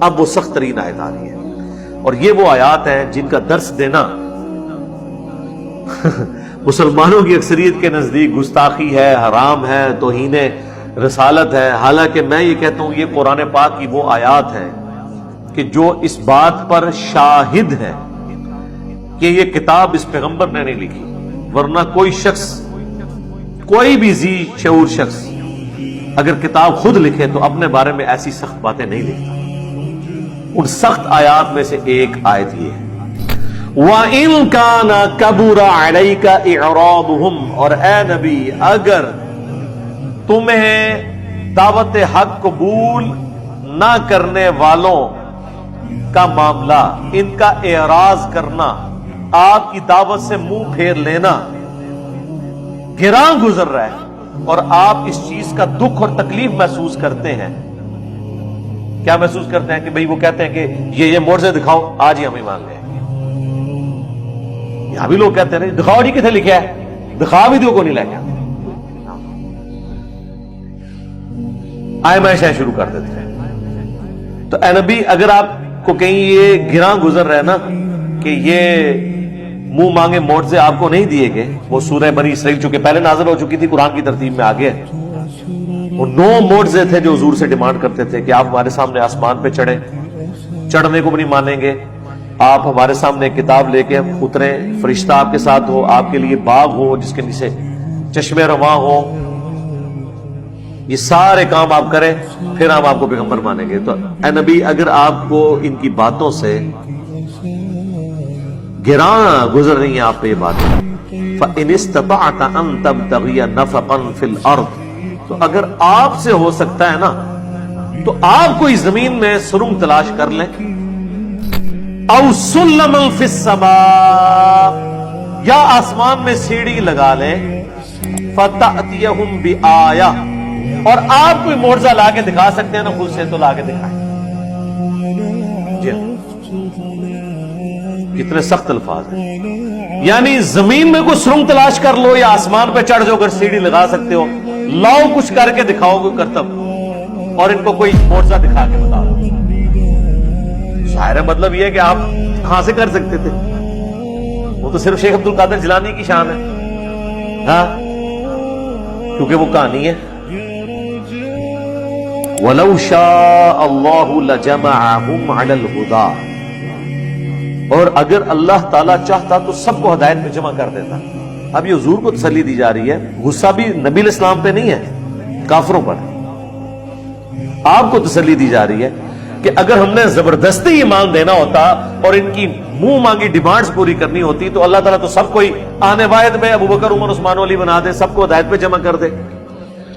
اب وہ سخت ترین آیت آ رہی ہے، اور یہ وہ آیات ہیں جن کا درس دینا مسلمانوں کی اکثریت کے نزدیک گستاخی ہے، حرام ہے، توہین رسالت ہے، حالانکہ میں یہ کہتا ہوں یہ قرآن پاک کی وہ آیات ہیں کہ جو اس بات پر شاہد ہے کہ یہ کتاب اس پیغمبر نے نہیں لکھی، ورنہ کوئی شخص، کوئی بھی ذی شعور شخص اگر کتاب خود لکھے تو اپنے بارے میں ایسی سخت باتیں نہیں لکھتا۔ ان سخت آیات میں سے ایک آیت یہ ہے، وَإِن كَانَ كَبُرَ عَلَيْكَ إِعْرَاضُهُمْ، اور اے نبی اگر تمہیں دعوت حق قبول نہ کرنے والوں کا معاملہ، ان کا اعراض کرنا، آپ کی دعوت سے منہ پھیر لینا گراں گزر رہا ہے، اور آپ اس چیز کا دکھ اور تکلیف محسوس کرتے ہیں۔ کیا محسوس کرتے ہیں؟ کہ بھئی وہ کہتے ہیں کہ یہ معجزے دکھاؤ، آج ہی ہمیں مان لیں۔ یہاں بھی لوگ کہتے ہیں دکھاؤ جی کتنے لکھا ہے، دکھا بھی دو کو نہیں لے کے آئے میں شاید شروع کر دیتے ہیں۔ تو اے نبی اگر آپ کو کہیں یہ گراں گزر رہا ہے نا کہ یہ منہ مانگے معجزے آپ کو نہیں دیے گئے، وہ سورہ بنی اسرائیل چونکہ پہلے نازل ہو چکی تھی، قرآن کی ترتیب میں آگے ہے، وہ 9 معجزے تھے جو حضور سے ڈیمانڈ کرتے تھے کہ آپ ہمارے سامنے آسمان پہ چڑھیں، چڑھنے کو بھی نہیں مانیں گے، آپ ہمارے سامنے کتاب لے کے اتریں، فرشتہ آپ کے ساتھ ہو، آپ کے لیے باغ ہو جس کے نیچے چشمے رواں ہو، یہ سارے کام آپ کریں پھر ہم آپ کو پیغمبر مانیں گے۔ تو اے نبی اگر آپ کو ان کی باتوں سے گراں گزر رہی ہیں آپ پہ یہ باتیں، فَإِنِ اسْتَطَعْتَ أَن تَبْتَغِيَ نَفَقًا فِي الْأَرْضِ، تو اگر آپ سے ہو سکتا ہے نا تو آپ کوئی زمین میں سرنگ تلاش کر لیں، اَوْ سُلَّمًا فِي السَّمَاءِ، یا آسمان میں سیڑھی لگا لیں، فَتَأْتِيَهُمْ بِآيَةٍ، اور آپ کوئی معجزہ لا کے دکھا سکتے ہیں نا خود سے تو لا کے دکھائیں۔ جی کتنے سخت الفاظ ہیں، یعنی زمین میں کوئی سرنگ تلاش کر لو یا آسمان پہ چڑھ جاؤ، اگر سیڑھی لگا سکتے ہو لاؤ، کچھ کر کے دکھاؤ کوئی کرتب، اور ان کو کوئی معجزہ دکھا کے بتا دو۔ ظاہر ہے مطلب یہ ہے کہ آپ کہاں سے کر سکتے تھے، وہ تو صرف شیخ عبد القادر جیلانی کی شان ہے، ہاں کیونکہ وہ کہانی ہے۔ وَلَوْ شَاءَ اللَّهُ لَجَمَعَهُمْ عَلَى الْهُدَىٰ، اور اگر اللہ تعالیٰ چاہتا تو سب کو ہدایت میں جمع کر دیتا۔ اب یہ حضور کو تسلی دی جا رہی ہے، غصہ بھی نبی علیہ السلام پہ نہیں ہے، کافروں پر۔ آپ کو تسلی دی جا رہی ہے کہ اگر ہم نے زبردستی ایمان دینا ہوتا اور ان کی منہ مانگی ڈیمانڈز پوری کرنی ہوتی تو اللہ تعالیٰ تو سب کو آنے واحد میں ابو بکر عمر عثمان علی بنا دے، سب کو ہدایت پہ جمع کر دے،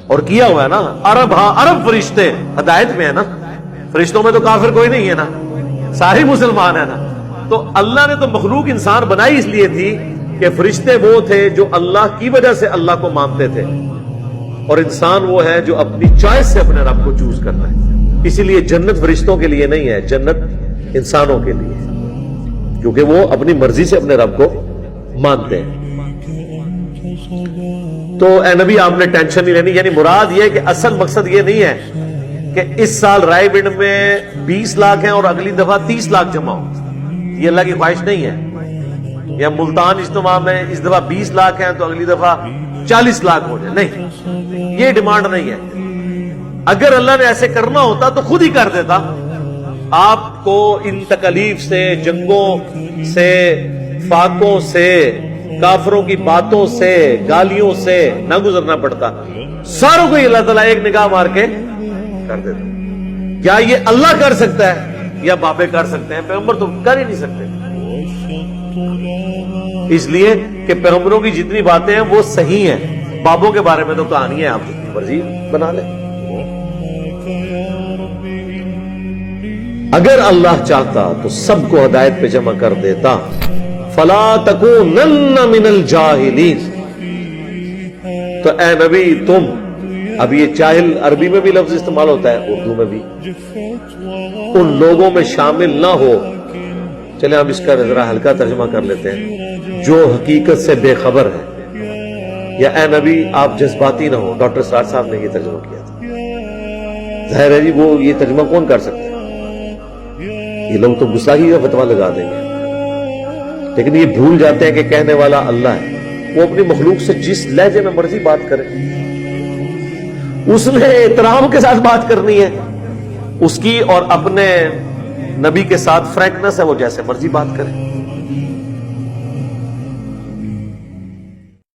اور کیا ہوا ہے نا۔ عرب، ہاں عرب فرشتے ہدایت میں ہے نا، فرشتوں میں تو کافر کوئی نہیں ہے نا، سارے مسلمان ہیں نا۔ تو اللہ نے تو مخلوق انسان بنائی اس لیے تھی کہ فرشتے وہ تھے جو اللہ کی وجہ سے اللہ کو مانتے تھے، اور انسان وہ ہے جو اپنی چوائس سے اپنے رب کو چوز کرتا ہے۔ اسی لیے جنت فرشتوں کے لیے نہیں ہے، جنت انسانوں کے لیے، کیونکہ وہ اپنی مرضی سے اپنے رب کو مانتے ہیں۔ تو اے نبی آپ نے ٹینشن نہیں لینی، یعنی مراد یہ ہے کہ اصل مقصد یہ نہیں ہے کہ اس سال رائے بنڈ میں 20 لاکھ ہیں اور اگلی دفعہ 30 لاکھ جمع ہو، یہ اللہ کی خواہش نہیں ہے۔ یا ملتان اجتماع میں اس دفعہ 20 لاکھ ہیں تو اگلی دفعہ 40 لاکھ ہو جائے، نہیں، یہ ڈیمانڈ نہیں ہے۔ اگر اللہ نے ایسے کرنا ہوتا تو خود ہی کر دیتا، آپ کو ان تکلیف سے، جنگوں سے، فاقوں سے، کافروں کی باتوں سے، گالیوں سے نہ گزرنا پڑتا، ساروں کو اللہ تعالیٰ ایک نگاہ مار کے کر دیتا۔ کیا یہ اللہ کر سکتا ہے یا بابے کر سکتے ہیں؟ پیغمبر تو کر ہی نہیں سکتے، اس لیے کہ پیغمبروں کی جتنی باتیں ہیں وہ صحیح ہیں، بابوں کے بارے میں تو کہانی ہے، آپ جتنی مرضی بنا لیں۔ اگر اللہ چاہتا تو سب کو ہدایت پہ جمع کر دیتا۔ فلا تکونن من الجاہلین، تو اے نبی تم، اب یہ جاہل عربی میں بھی لفظ استعمال ہوتا ہے، اردو میں بھی، ان لوگوں میں شامل نہ ہو۔ چلیں اب اس کا ذرا ہلکا ترجمہ کر لیتے ہیں، جو حقیقت سے بے خبر ہے، یا اے نبی آپ جذباتی نہ ہو۔ ڈاکٹر سعد صاحب نے یہ ترجمہ کیا تھا، ظاہر ہے جی وہ یہ ترجمہ کون کر سکتا ہے؟ یہ لوگ تو گستاخی کا فتویٰ لگا دیں گے، لیکن یہ بھول جاتے ہیں کہ کہنے والا اللہ ہے۔ وہ اپنی مخلوق سے جس لہجے میں مرضی بات کرے، اس نے احترام کے ساتھ بات کرنی ہے اس کی، اور اپنے نبی کے ساتھ فرینکنس ہے، وہ جیسے مرضی بات کرے۔